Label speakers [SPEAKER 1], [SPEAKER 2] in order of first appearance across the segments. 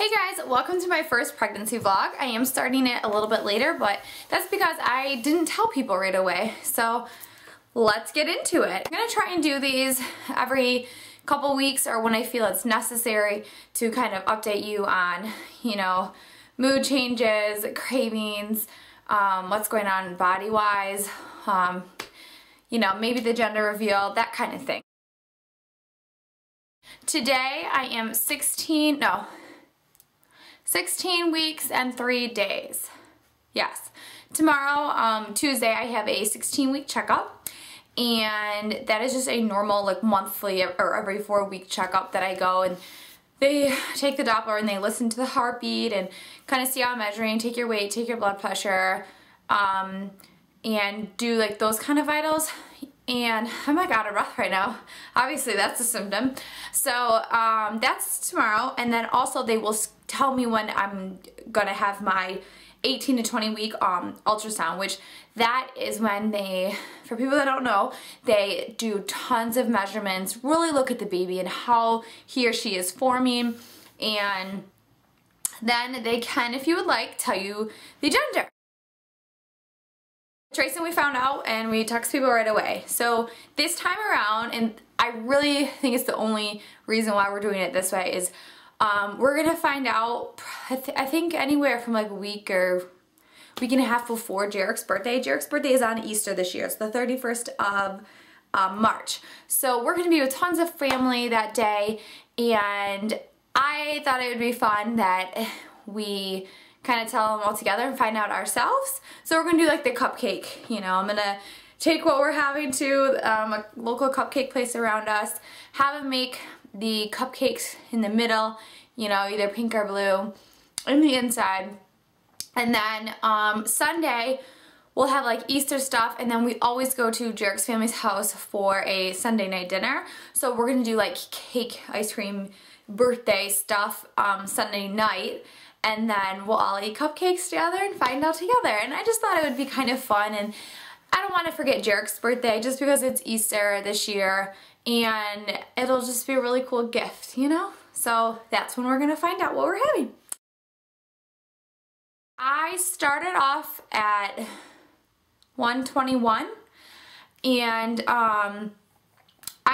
[SPEAKER 1] Hey guys, welcome to my first pregnancy vlog. I am starting it a little bit later, but that's because I didn't tell people right away. So let's get into it. I'm gonna try and do these every couple weeks or when I feel it's necessary to kind of update you on, mood changes, cravings, what's going on body-wise, maybe the gender reveal, that kind of thing. Today I am 16 weeks and 3 days. Yes. Tomorrow, Tuesday, I have a 16-week checkup, and that is just a normal monthly or every 4-week checkup that I go, and they take the Doppler and they listen to the heartbeat and kind of see how I'm measuring, take your weight, take your blood pressure, and do those kind of vitals. And I'm out of breath right now. Obviously that's a symptom. So that's tomorrow, and then also they will tell me when I'm gonna have my 18 to 20 week ultrasound, which that is when they, for people that don't know, they do tons of measurements, really look at the baby and how he or she is forming, and then they can, if you would like, tell you the gender. Tracing we found out and we text people right away. So this time around, and I really think it's the only reason why we're doing it this way, is we're gonna find out, I think anywhere from a week or week and a half before Jarek's birthday. Jarek's birthday is on Easter this year. It's the 31st of March. So we're gonna be with tons of family that day, and I thought it would be fun that we kind of tell them all together and find out ourselves. So we're gonna do the cupcake. I'm gonna take what we're having to a local cupcake place around us, have them make the cupcakes in the middle, either pink or blue, in the inside. And then Sunday we'll have Easter stuff, and then we always go to Jarek's family's house for a Sunday night dinner. So we're gonna do cake, ice cream, birthday stuff Sunday night, and then we'll all eat cupcakes together and find out together. And I just thought it would be kind of fun, and I don't want to forget Jarek's birthday just because it's Easter this year, and it'll just be a really cool gift, So that's when we're gonna find out what we're having. I started off at 121, and I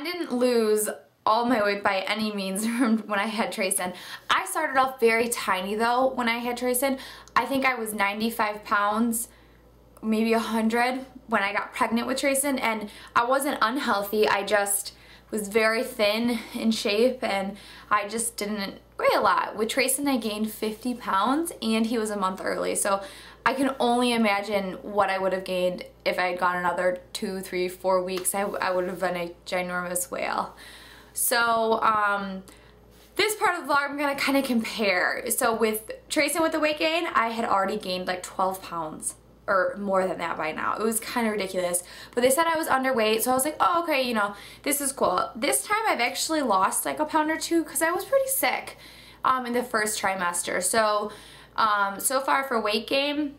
[SPEAKER 1] didn't lose all my weight by any means from when I had Trayson. I started off very tiny though when I had Trayson. I think I was 95 pounds, maybe 100 when I got pregnant with Trayson, and I wasn't unhealthy. I just was very thin in shape, and I just didn't weigh a lot. With Trayson I gained 50 pounds, and he was a month early, so I can only imagine what I would have gained if I had gone another 2, 3, 4 weeks. I would have been a ginormous whale. So this part of the vlog I'm going to kind of compare. So with Trayson with the weight gain, I had already gained 12 pounds or more than that by now. It was kind of ridiculous. But they said I was underweight, so I was like, oh, okay, this is cool. This time I've actually lost a pound or two because I was pretty sick in the first trimester. So, so far for weight gain,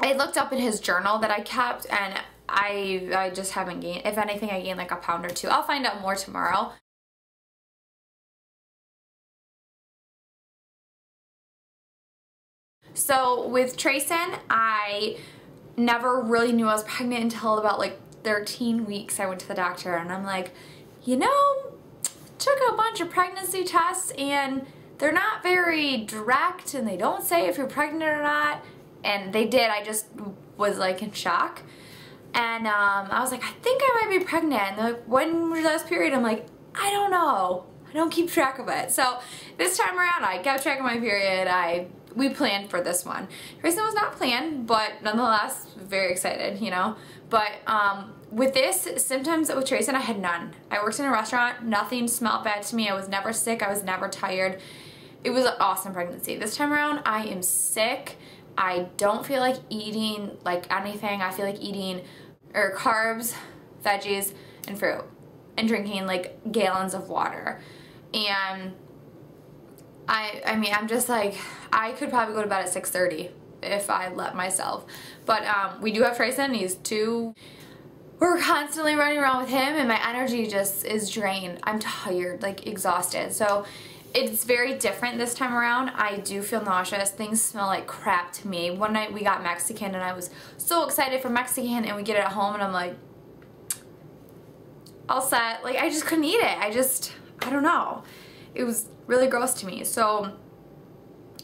[SPEAKER 1] I looked up in his journal that I kept, and I just haven't gained. If anything, I gained a pound or two. I'll find out more tomorrow. So with Trayson, I never really knew I was pregnant until about 13 weeks. I went to the doctor, and I'm like, took a bunch of pregnancy tests, and they're not very direct, and they don't say if you're pregnant or not. And they did. I just was in shock. And I was like, I think I might be pregnant. And they're like, when was your last period? I'm like, I don't know. I don't keep track of it. So this time around, I kept track of my period. We planned for this one. Trayson was not planned, but nonetheless, very excited, But with this, symptoms with Trayson, I had none. I worked in a restaurant. Nothing smelled bad to me. I was never sick. I was never tired. It was an awesome pregnancy. This time around, I am sick. I don't feel like eating anything. I feel like eating carbs, veggies, and fruit, and drinking gallons of water. And I mean, I'm just I could probably go to bed at 6:30 if I let myself. But we do have Trayson. He's 2. We're constantly running around with him, and my energy just is drained. I'm tired, exhausted. So It's very different this time around. I do feel nauseous. Things smell like crap to me. One night we got Mexican and I was so excited for Mexican, and we get it at home and I'm like, all set. Like, I just couldn't eat it. I don't know. It was really gross to me. So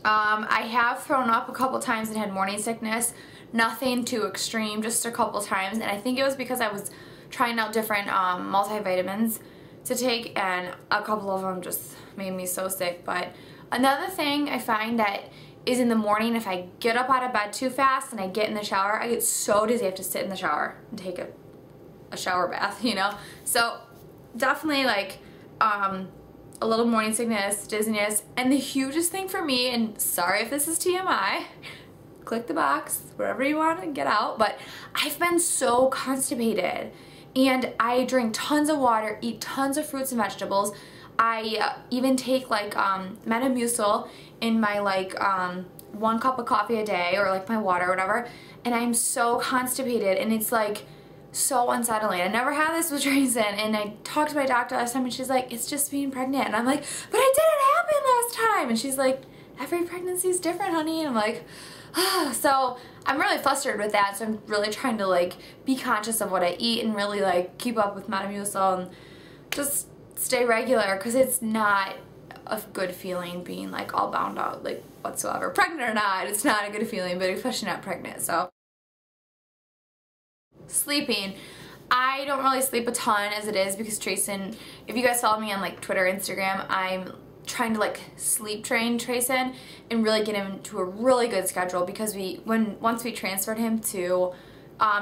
[SPEAKER 1] I have thrown up a couple times and had morning sickness. Nothing too extreme, just a couple times. And I think it was because I was trying out different multivitamins to take, and a couple of them just made me so sick. But another thing I find that is in the morning, if I get up out of bed too fast and I get in the shower, I get so dizzy I have to sit in the shower and take a shower bath, you know? So definitely like a little morning sickness, dizziness, and the hugest thing for me, and sorry if this is TMI, click the box, wherever you want to get out, but I've been so constipated. And I drink tons of water, eat tons of fruits and vegetables. I even take like Metamucil in my like 1 cup of coffee a day, or like my water or whatever. And I'm so constipated, and it's like so unsettling. I never had this with Trayson, and I talked to my doctor last time and she's like, it's just being pregnant. And I'm like, but it didn't happen last time. And she's like, every pregnancy is different, honey. And I'm like, so I'm really flustered with that, so I'm really trying to like be conscious of what I eat and really like keep up with Metamucil and just stay regular, because it's not a good feeling being like all bound out like whatsoever. Pregnant or not, it's not a good feeling, but especially not pregnant. So sleeping, I don't really sleep a ton as it is, because Trayson, if you guys follow me on like Twitter, Instagram, I'm trying to like sleep train Trayson and really get him to a really good schedule, because once we transferred him to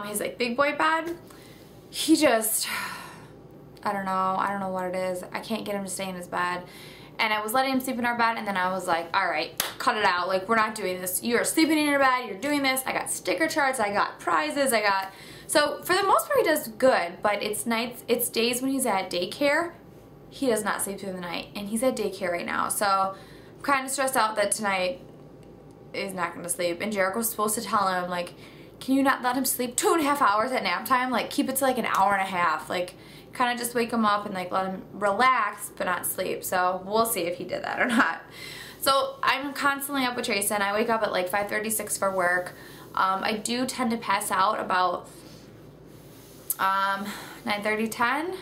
[SPEAKER 1] his like big boy bed, he just, I don't know what it is. I can't get him to stay in his bed. And I was letting him sleep in our bed, and then I was like, all right, cut it out. Like, we're not doing this. You are sleeping in your bed. You're doing this. I got sticker charts. I got prizes. So for the most part, he does good, but it's days when he's at daycare, he does not sleep through the night, and he's at daycare right now. So I'm kind of stressed out that tonight he's not going to sleep. And Jericho's supposed to tell him, like, can you not let him sleep 2.5 hours at nap time? Like, keep it to like an hour and a half. Like, kind of just wake him up and like let him relax but not sleep. So we'll see if he did that or not. So I'm constantly up with Trayson. I wake up at like 5:36 for work. I do tend to pass out about 9:30, 10.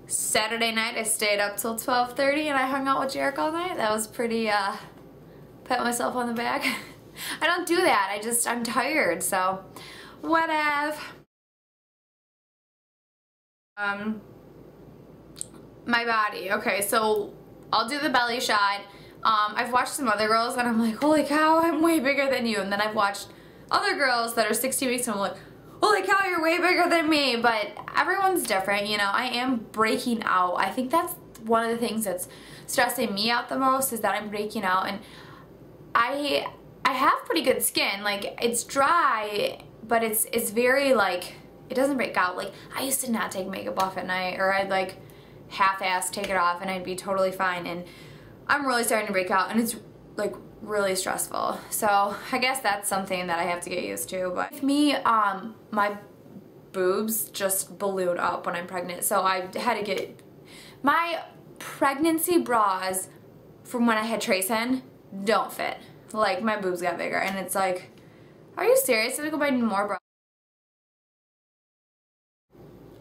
[SPEAKER 1] Saturday night I stayed up till 12:30 and I hung out with Jericho all night. That was pretty, pat myself on the back. I don't do that. I'm tired, so whatever. My body. Okay, so I'll do the belly shot. I've watched some other girls and I'm like, holy cow, I'm way bigger than you. And then I've watched other girls that are 60 weeks and I'm like, holy cow, you're way bigger than me. But everyone's different, you know. I am breaking out. I think that's one of the things that's stressing me out the most, is that I'm breaking out. And I have pretty good skin. Like, it's dry, but it's very like, it doesn't break out. Like, I used to not take makeup off at night, or I'd like half-ass take it off and I'd be totally fine. And I'm really starting to break out, and it's like really stressful. So I guess that's something that I have to get used to. But with me, my boobs just balloon up when I'm pregnant. So I had to get my pregnancy bras from when I had Trayson don't fit. Like, my boobs got bigger, and it's like, are you serious? I have to go buy more bras.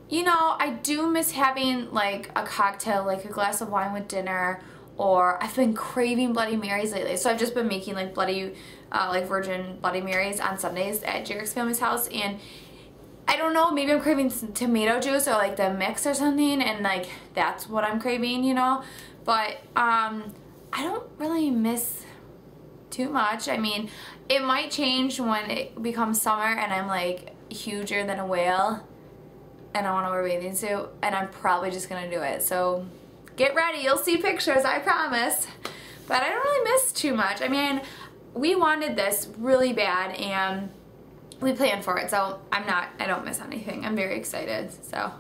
[SPEAKER 1] You know, I do miss having like a cocktail, like a glass of wine with dinner, or I've been craving Bloody Marys lately. So I've just been making like like virgin Bloody Marys on Sundays at Jarek's family's house. And I don't know, maybe I'm craving some tomato juice or like the mix or something, and like that's what I'm craving, you know. But I don't really miss too much. I mean, it might change when it becomes summer and I'm like huger than a whale and I want to wear a bathing suit, and I'm probably just gonna do it. So get ready, you'll see pictures, I promise. But I don't really miss too much. I mean, we wanted this really bad and we planned for it, so I don't miss anything. I'm very excited. So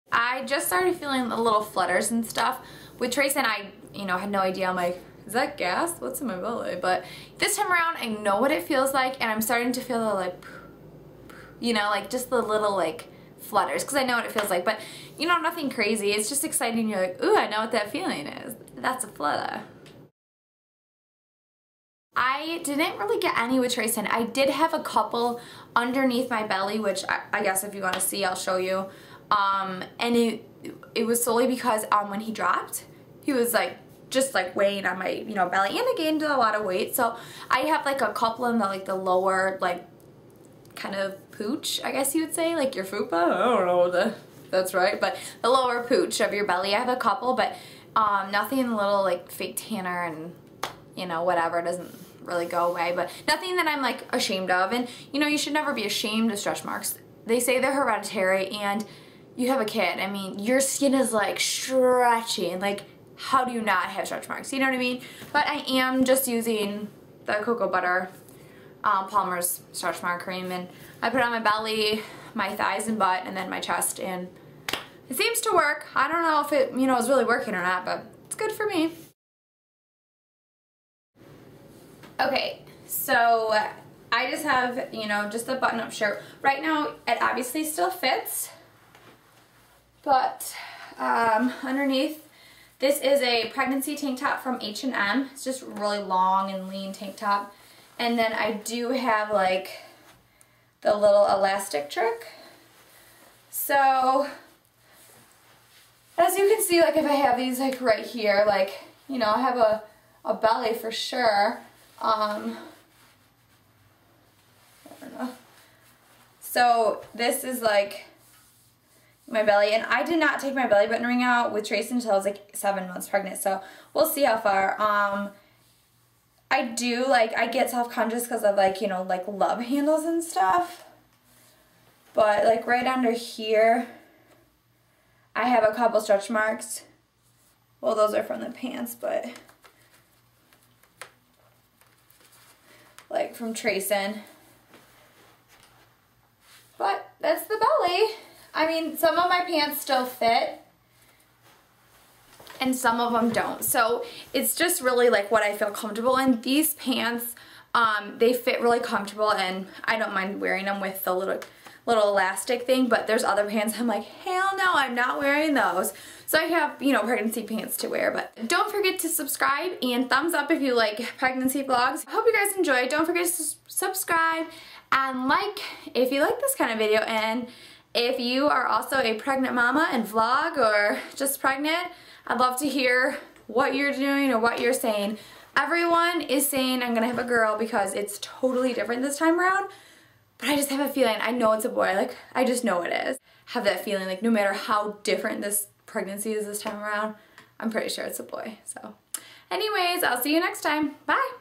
[SPEAKER 1] I just started feeling a little flutters and stuff. With Trayson, I had no idea. I'm like, is that gas? What's in my belly? But this time around, I know what it feels like, and I'm starting to feel the like, like just the little like flutters because I know what it feels like, but you know, nothing crazy. It's just exciting. You're like, ooh, I know what that feeling is. That's a flutter. I didn't really get any with Trayson. I did have a couple underneath my belly, which I guess if you want to see, I'll show you. And it was solely because when he dropped, he was like just like weighing on my, you know, belly, and I gained a lot of weight. So I have like a couple in the like the lower like kind of pooch, I guess you would say, like your fupa. I don't know if that's right, but the lower pooch of your belly. I have a couple, but nothing in the little like fake tanner and you know whatever, doesn't really go away, but nothing that I'm like ashamed of. And you know, you should never be ashamed of stretch marks. They say they're hereditary, and you have a kid. I mean, your skin is like stretchy, and like how do you not have stretch marks? You know what I mean? But I am just using the Cocoa Butter Palmer's stretch mark cream, and I put it on my belly, my thighs and butt, and then my chest, and it seems to work. I don't know if it, you know, is really working or not, but it's good for me. Okay, so I just have, you know, just a button-up shirt. Right now, it obviously still fits, but underneath, this is a pregnancy tank top from H&M. It's just really long and lean tank top. And then I do have like the little elastic trick. So as you can see, like if I have these like right here, like, you know, I have a belly for sure. I don't know. So this is like my belly, and I did not take my belly button ring out with Trayson until I was like 7 months pregnant, so we'll see how far. I do, like, I get self-conscious because of, like, you know, like love handles and stuff, but like right under here I have a couple stretch marks. Well, those are from the pants, but like from Trayson. But that's the belly. I mean, some of my pants still fit and some of them don't. So it's just really like what I feel comfortable in. These pants, they fit really comfortable, and I don't mind wearing them with the little elastic thing, but there's other pants I'm like, hell no, I'm not wearing those. So I have, you know, pregnancy pants to wear. But don't forget to subscribe and thumbs up if you like pregnancy vlogs. I hope you guys enjoy. Don't forget to subscribe and like if you like this kind of video. And if you are also a pregnant mama and vlog, or just pregnant, I'd love to hear what you're doing or what you're saying. Everyone is saying I'm gonna have a girl because it's totally different this time around, but I just have a feeling, I know it's a boy, like I just know it is. Have that feeling, like no matter how different this pregnancy is this time around, I'm pretty sure it's a boy. So anyways, I'll see you next time. Bye.